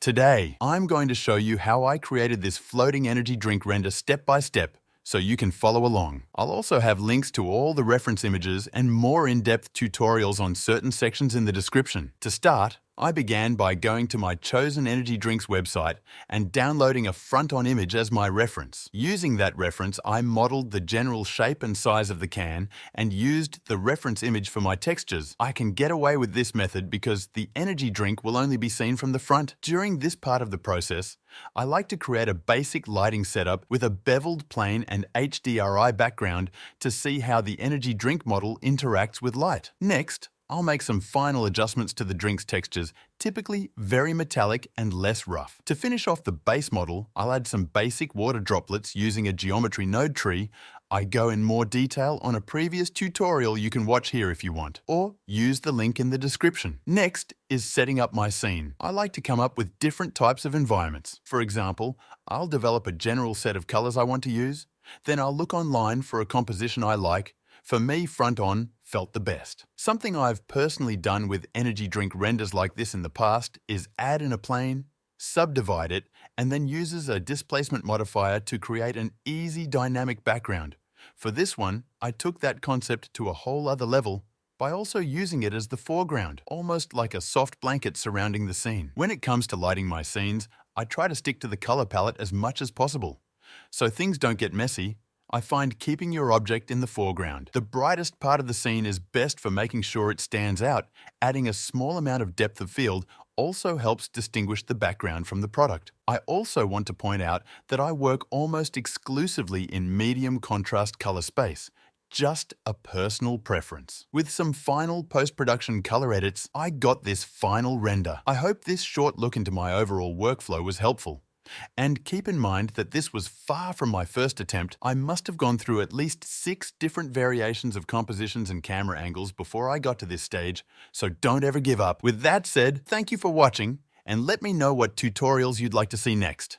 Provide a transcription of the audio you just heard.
Today, I'm going to show you how I created this floating energy drink render step by step so you can follow along. I'll also have links to all the reference images and more in-depth tutorials on certain sections in the description. To start, I began by going to my chosen energy drinks website and downloading a front-on image as my reference. Using that reference, I modeled the general shape and size of the can and used the reference image for my textures. I can get away with this method because the energy drink will only be seen from the front. During this part of the process, I like to create a basic lighting setup with a beveled plane and HDRI background to see how the energy drink model interacts with light. Next, I'll make some final adjustments to the drink's textures, typically very metallic and less rough. To finish off the base model, I'll add some basic water droplets using a geometry node tree. I go in more detail on a previous tutorial you can watch here if you want, or use the link in the description. Next is setting up my scene. I like to come up with different types of environments. For example, I'll develop a general set of colors I want to use, then I'll look online for a composition I like. For me, front-on felt the best. Something I've personally done with energy drink renders like this in the past is add in a plane, subdivide it, and then uses a displacement modifier to create an easy dynamic background. For this one, I took that concept to a whole other level by also using it as the foreground, almost like a soft blanket surrounding the scene. When it comes to lighting my scenes, I try to stick to the color palette as much as possible. So things don't get messy, I find keeping your object in the foreground. The brightest part of the scene is best for making sure it stands out. Adding a small amount of depth of field also helps distinguish the background from the product. I also want to point out that I work almost exclusively in medium contrast color space. Just a personal preference. With some final post-production color edits, I got this final render. I hope this short look into my overall workflow was helpful. And keep in mind that this was far from my first attempt. I must have gone through at least 6 different variations of compositions and camera angles before I got to this stage, so don't ever give up. With that said, thank you for watching, and let me know what tutorials you'd like to see next.